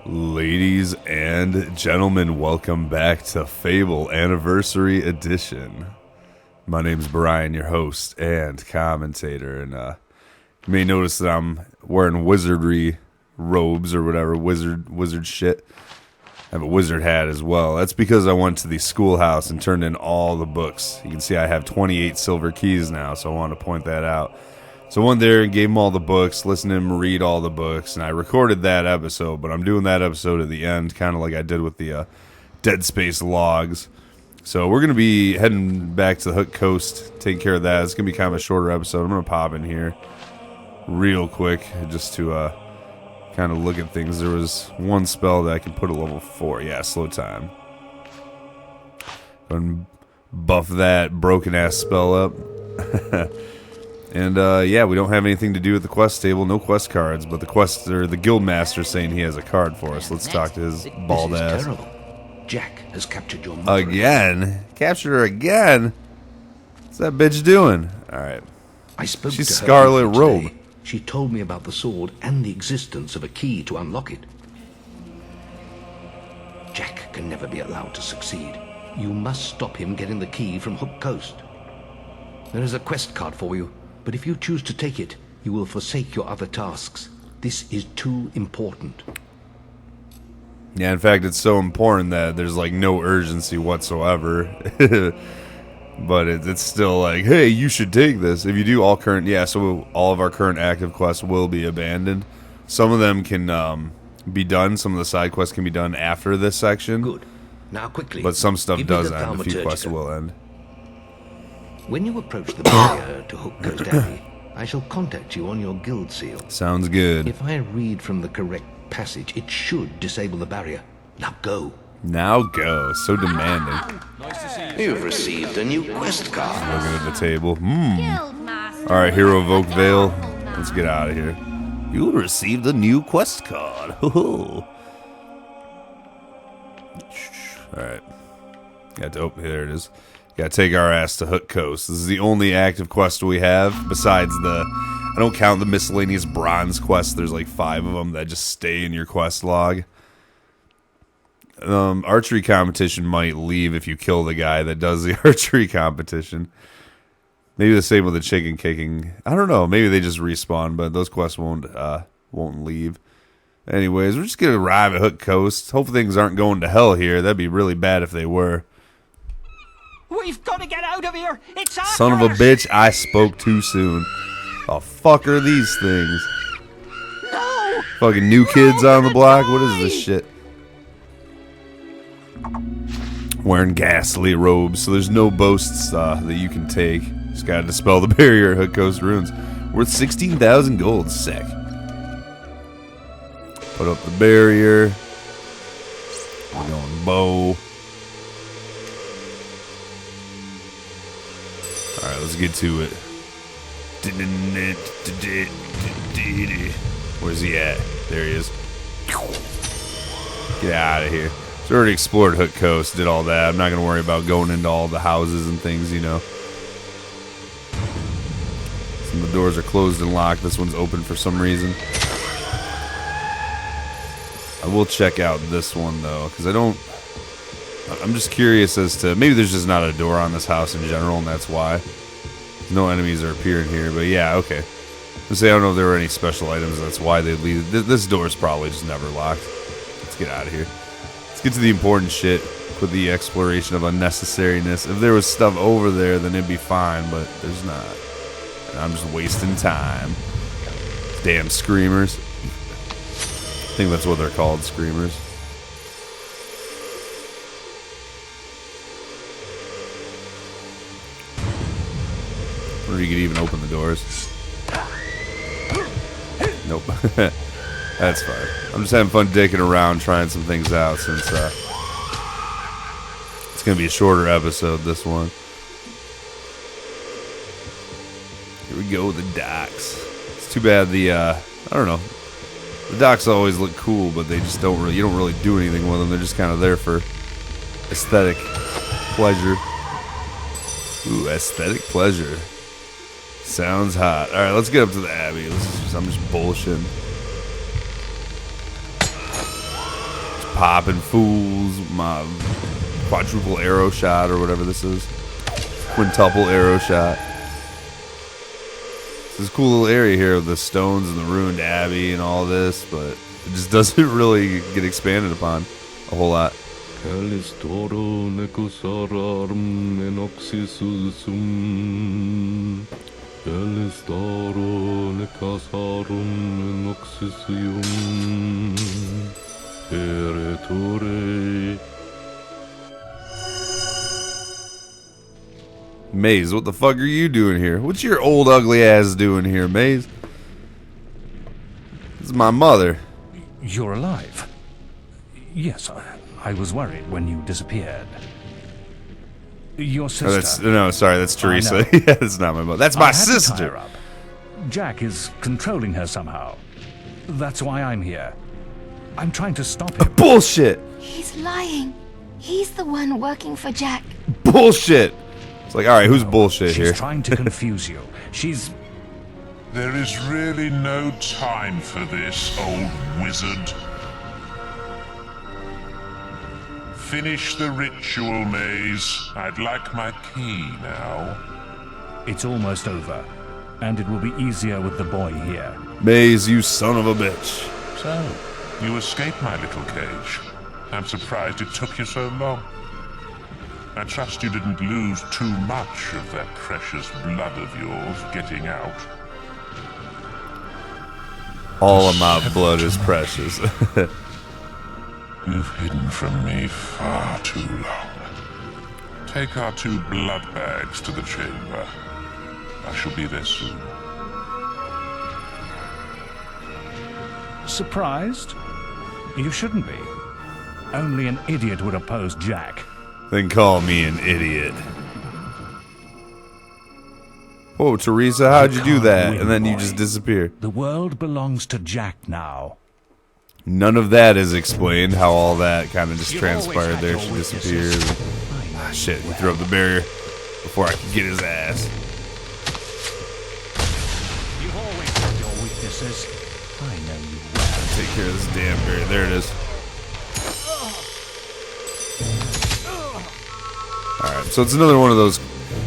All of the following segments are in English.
Ladies and gentlemen, welcome back to Fable Anniversary Edition. My name's Brian, your host and commentator, and you may notice that I'm wearing wizardry robes or whatever, wizard shit. I have a wizard hat as well. That's because I went to the Schoolhouse and turned in all the books. You can see I have 28 silver keys now, so I wanted to point that out. So I went there and gave him all the books, listened to him read all the books, and I recorded that episode, but I'm doing that episode at the end, kind of like I did with the Dead Space logs. So we're going to be heading back to the Hook Coast, taking care of that. It's going to be kind of a shorter episode. I'm going to pop in here real quick just to kind of look at things. There was one spell that I can put at level 4. Yeah, slow time. And buff that broken-ass spell up. And, yeah, we don't have anything to do with the quest table. No quest cards, but the Guildmaster saying he has a card for us. Let's talk to his bald ass. Terrible. Jack has captured your mother. Again? Captured her again? What's that bitch doing? Alright. She's Scarlet Robe. She told me about the sword and the existence of a key to unlock it. Jack can never be allowed to succeed. You must stop him getting the key from Hook Coast. There is a quest card for you. But if you choose to take it, you will forsake your other tasks. This is too important. Yeah, in fact, it's so important that there's, like, no urgency whatsoever. But it's still like, hey, you should take this. If you do all current... Yeah, so all of our current active quests will be abandoned. Some of them can be done. Some of the side quests can be done after this section. Good. Now, quickly. But some stuff does end. A few quests will end. When you approach the barrier to Hook Coast Abbey, I shall contact you on your guild seal. Sounds good. If I read from the correct passage, it should disable the barrier. Now go. Now go. So demanding. Nice to see you. You've received a new quest card. Looking at the table. Alright, Hero Evoke Veil. Let's get out of here. You received a new quest card. Alright. There it is. Gotta take our ass to Hook Coast. This is the only active quest we have, besides I don't count the miscellaneous bronze quests. There's like 5 of them that just stay in your quest log. Archery competition might leave if you kill the guy that does the archery competition. Maybe the same with the chicken kicking. I don't know. Maybe they just respawn, but those quests won't leave. Anyways, we're just gonna arrive at Hook Coast. Hope things aren't going to hell here. That'd be really bad if they were. We've got to get out of here. It's after Son of a us. bitch, I spoke too soon. The fuck are these things? No. Fucking new kids on the block? What is this shit? Wearing ghastly robes, so there's no boasts that you can take. Just gotta dispel the barrier at Hook Coast Ruins. Worth 16,000 gold. Sick. Put up the barrier. We're going bow. Alright, let's get to it. Where's he at? There he is. Get out of here. So we already explored Hook Coast, did all that. I'm not going to worry about going into all the houses and things, you know. Some of the doors are closed and locked. This one's open for some reason. I will check out this one, though, because I'm just curious as to... Maybe there's just not a door on this house in general, and that's why. No enemies are appearing here, but yeah, okay. I don't know if there were any special items, that's why they leave. This door is probably just never locked. Let's get out of here. Let's get to the important shit with the exploration of unnecessariness. If there was stuff over there, then it'd be fine, but there's not. And I'm just wasting time. Damn screamers. I think that's what they're called, screamers. Or you could even open the doors. Nope. That's fine. I'm just having fun dicking around, trying some things out since it's going to be a shorter episode, this one. Here we go, the docks. It's too bad I don't know. The docks always look cool, but they just don't really, you don't really do anything with them. They're just kind of there for aesthetic pleasure. Ooh, aesthetic pleasure. Sounds hot. Alright, let's get up to the Abbey. I'm just bullshitting. popping fools. My quadruple arrow shot or whatever this is. Quintuple arrow shot. This is a cool little area here with the stones and the ruined abbey and all this, but it just doesn't really get expanded upon a whole lot. Maze, what the fuck are you doing here? What's your old ugly ass doing here, Maze? This is my mother. You're alive. Yes, I was worried when you disappeared. Your sister. That's Teresa. Yeah, that's not my mother. That's my sister. To tie her up. Jack is controlling her somehow. That's why I'm here. I'm trying to stop him. Bullshit. He's lying. He's the one working for Jack. Bullshit. It's like, all right, who's bullshit She's here? trying to confuse you. She's... There is really no time for this, old wizard. Finish the ritual, Maze. I'd like my key now. It's almost over. And it will be easier with the boy here. Maze, you son of a bitch. So, you escaped my little cage. I'm surprised it took you so long. I trust you didn't lose too much of that precious blood of yours getting out. All of my blood is precious. You've hidden from me far too long. Take our 2 blood bags to the chamber. I shall be there soon. Surprised? You shouldn't be. Only an idiot would oppose Jack. Then call me an idiot. Whoa, Teresa, how'd you do that? And then you just disappeared. The world belongs to Jack now. None of that is explained, how all that kind of just transpired there. She disappeared. Ah, shit, he threw up the barrier before I could get his ass. You've always had your weaknesses. I know you well. Take care of this damn barrier. There it is. Alright, so it's another one of those.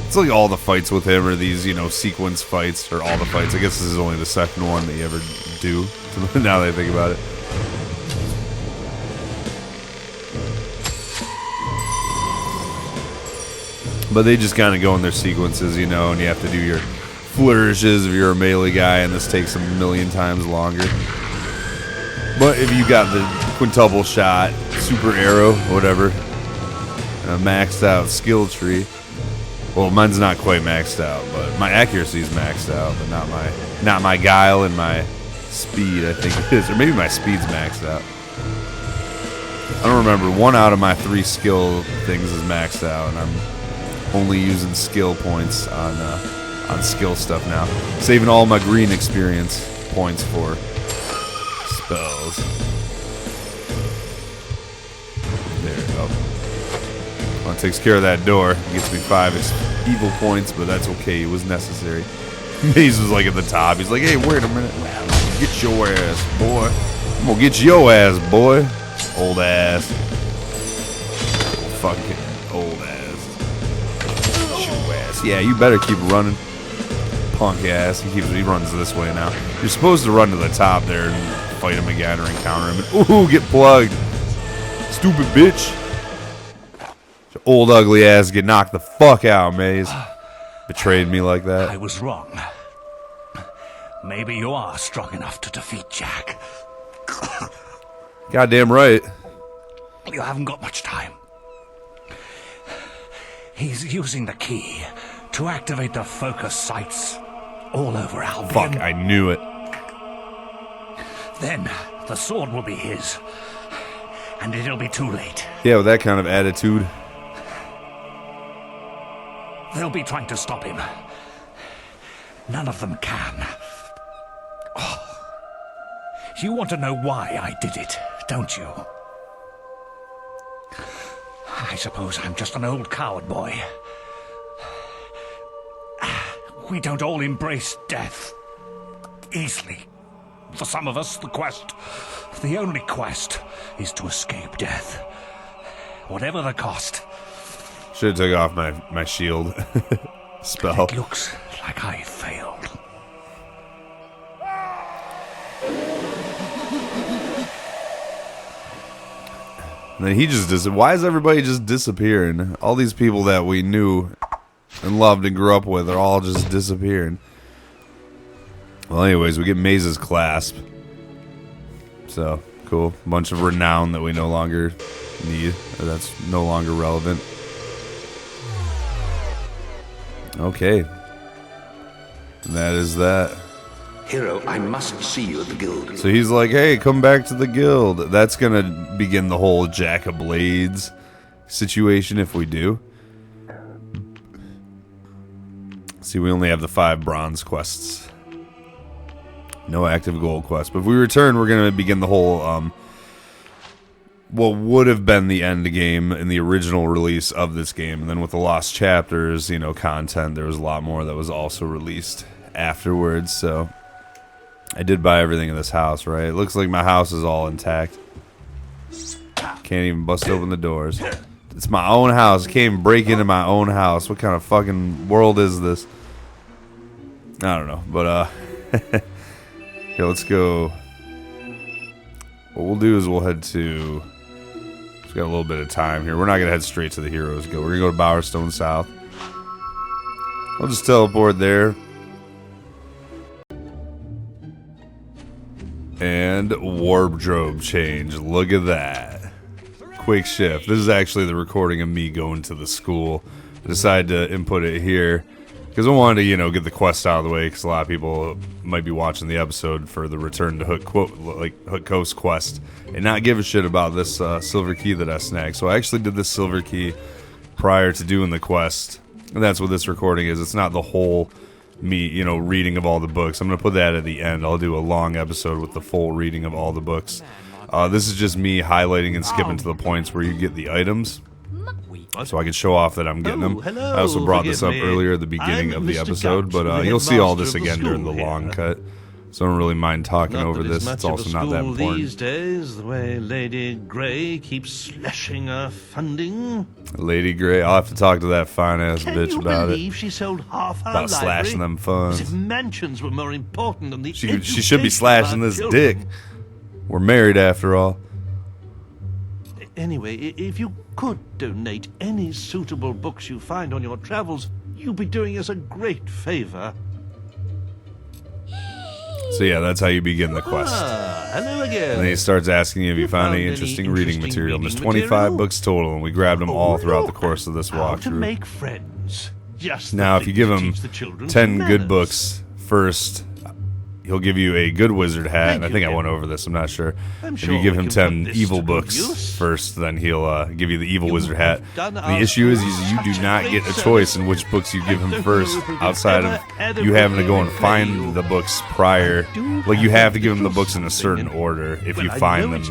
It's like all the fights with him are these, sequence fights, or all the fights. I guess this is only the second one that you ever do, now that I think about it. But they just kind of go in their sequences, and you have to do your flourishes if you're a melee guy, and this takes a million times longer. But if you got the quintuple shot, super arrow, whatever, maxed out skill tree. Well, mine's not quite maxed out, but my accuracy is maxed out, but not my guile and my speed, I think it is, or maybe my speed's maxed out. I don't remember. 1 out of my 3 skill things is maxed out, and I'm only using skill points on skill stuff now, saving all my green experience points for spells. There we go. Well, it takes care of that door. It gets me 5 evil points, but that's okay. It was necessary. Maze was like at the top. He's like, hey, wait a minute. Get your ass, boy. I'm gonna get your ass, boy. Old ass. Fucking old ass. Shoe ass. Yeah, you better keep running. Punk ass. He runs this way now. You're supposed to run to the top there and fight him again or encounter him. And, ooh, get plugged. Stupid bitch. Your old ugly ass get knocked the fuck out, Maze. Betrayed me like that. I was wrong. Maybe you are strong enough to defeat Jack. Goddamn right. You haven't got much time. He's using the key to activate the focus sites all over Albion. Fuck, I knew it. Then the sword will be his. And it'll be too late. Yeah, with that kind of attitude. They'll be trying to stop him. None of them can. Oh. You want to know why I did it, don't you? I suppose I'm just an old coward boy. We don't all embrace death easily. For some of us, the only quest, is to escape death. Whatever the cost. Should have took off my shield spell. It looks like I failed. And then he just why is everybody just disappearing? All these people that we knew and loved and grew up with are all just disappearing. Well, anyways, we get Maze's clasp. So, cool. A bunch of renown that we no longer need. Or that's no longer relevant. Okay. And that is that. Hero, I must see you at the guild. So he's like, hey, come back to the guild. That's going to begin the whole Jack of Blades situation if we do. See, we only have the 5 bronze quests. No active gold quest. But if we return, we're going to begin the whole, what would have been the end game in the original release of this game. And then with the lost chapters, content, there was a lot more that was also released afterwards. So I did buy everything in this house, right? It looks like my house is all intact. Can't even bust open the doors. It's my own house. I can't even break into my own house. What kind of fucking world is this? I don't know. But, okay, let's go. What we'll do is we'll head to... We've got a little bit of time here. We're not going to head straight to the Heroes Guild. We're going to go to Bowerstone South. I'll just teleport there. And wardrobe change. Look at that. Quick shift. This is actually the recording of me going to the school. I decided to input it here because I wanted to, get the quest out of the way because a lot of people might be watching the episode for the Return to Hook Coast quest and not give a shit about this silver key that I snagged. So I actually did this silver key prior to doing the quest, and that's what this recording is. It's not the whole me, reading of all the books. I'm going to put that at the end. I'll do a long episode with the full reading of all the books. This is just me highlighting and skipping to the points where you get the items, so I can show off that I'm getting them. I also brought this up earlier at the beginning of the episode, but you'll see all this again during the long cut. So I don't really mind talking over this. It's also not that important. These days, the way Lady Grey keeps slashing her funding. Lady Grey, I'll have to talk to that fine-ass bitch about it. Can you believe she sold half her about library? Slashing them funds. As if mansions were more important than the She should be slashing this children. dick. We're married after all. Anyway, if you could donate any suitable books you find on your travels, you'd be doing us a great favor. So yeah, that's how you begin the quest. Hello again. And then he starts asking you if you found any interesting reading material. And there's 25 books total, and we grabbed them all throughout the course of this How to walkthrough. make friends. Just Now, if you give him teach the children 10 good manners. books first, he'll give you a good wizard hat. And I Thank think you, I went Ken. over this, I'm not sure. I'm If sure you give we him can 10 put this evil to good books use. first, then he'll give you the evil wizard hat. done And our the issue is school you do such a not great get a service. choice in which books you give him first, outside of you having to go and find the books prior. Like, you have to give him the books in a certain order if you find them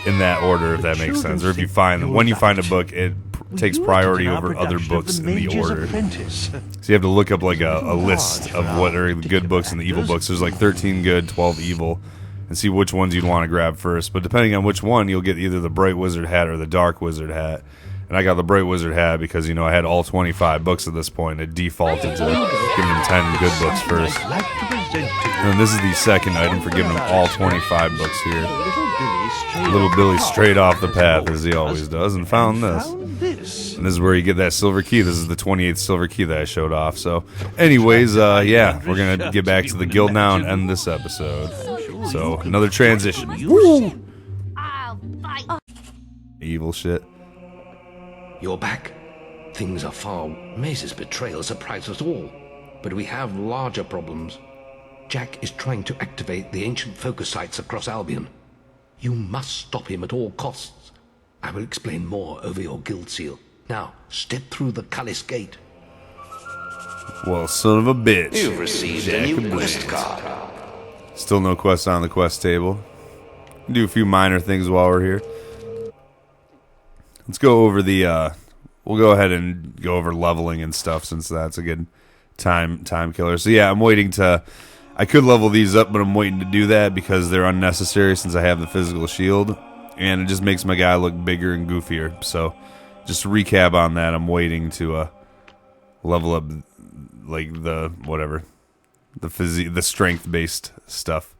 in that order, if that makes sense. Or if you find them, when you find a book, it takes priority over other books in the order. So you have to look up like a list of what are the good books and the evil books. There's like 13 good, 12 evil, and see which ones you'd want to grab first. But depending on which one, you'll get either the bright wizard hat or the dark wizard hat. And I got the bright wizard hat because, I had all 25 books at this point. It defaulted to giving him 10 good books first. And this is the second item for giving him all 25 books here. Little Billy straight off the path, as he always does, and found this. And this is where you get that silver key. This is the 28th silver key that I showed off. So, anyways, yeah, we're going to get back to the guild now and end this episode. So, another transition. Woo! I'll fight. Evil shit. You're back. Things are far. Maze's betrayal surprised us all. But we have larger problems. Jack is trying to activate the ancient focus sites across Albion. You must stop him at all costs. I will explain more over your guild seal. Now, step through the Cullis Gate. Well, son of a bitch. You've received Jack a new of Blades. quest card. Still no quest on the quest table. Do a few minor things while we're here. Let's go over the, we'll go ahead and go over leveling and stuff since that's a good time killer. So yeah, I'm waiting to I could level these up, but I'm waiting to do that because they're unnecessary since I have the physical shield. And it just makes my guy look bigger and goofier. So, just to recap on that, I'm waiting to level up, like, the strength-based stuff.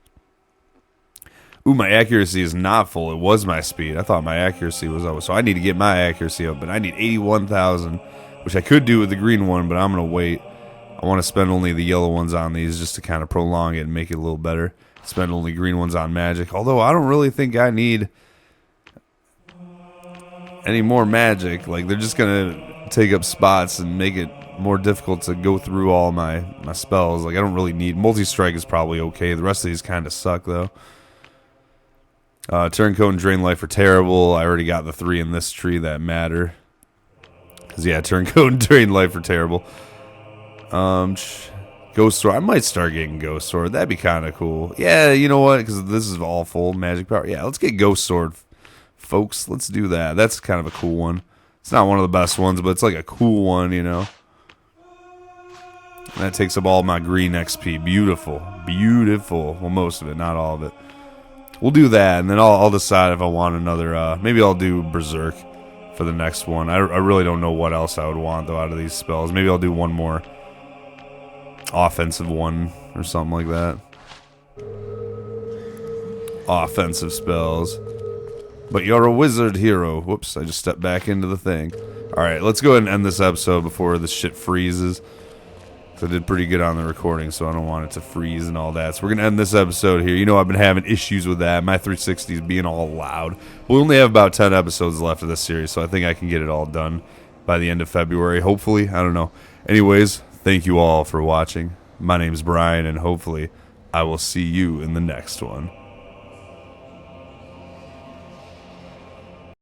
Ooh, my accuracy is not full. It was my speed. I thought my accuracy was up. So I need to get my accuracy up. But I need 81,000, which I could do with the green one, but I'm going to wait. I want to spend only the yellow ones on these just to kind of prolong it and make it a little better. Spend only green ones on magic. Although I don't really think I need any more magic. Like, they're just going to take up spots and make it more difficult to go through all my spells. Like, I don't really need... Multi-strike is probably okay. The rest of these kind of suck, though. Turncoat and Drain Life are terrible. I already got the 3 in this tree that matter. Because, yeah, Turncoat and Drain Life are terrible. Ghost Sword. I might start getting Ghost Sword. That'd be kind of cool. Yeah, you know what? Because this is all full magic power. Yeah, let's get Ghost Sword, folks. Let's do that. That's kind of a cool one. It's not one of the best ones, but it's like a cool one, you know. And that takes up all my green XP. Beautiful. Beautiful. Well, most of it, not all of it. We'll do that, and then I'll decide if I want another... maybe I'll do Berserk for the next one. I really don't know what else I would want, though, out of these spells. Maybe I'll do one more offensive one or something like that. Offensive spells. But you're a wizard hero. Whoops, I just stepped back into the thing. Alright, let's go ahead and end this episode before this shit freezes. I did pretty good on the recording, so I don't want it to freeze and all that. So we're going to end this episode here. You know I've been having issues with that. My 360 is being all loud. We only have about 10 episodes left of this series, so I think I can get it all done by the end of February. Hopefully. I don't know. Anyways, thank you all for watching. My name's Brian, and hopefully I will see you in the next one.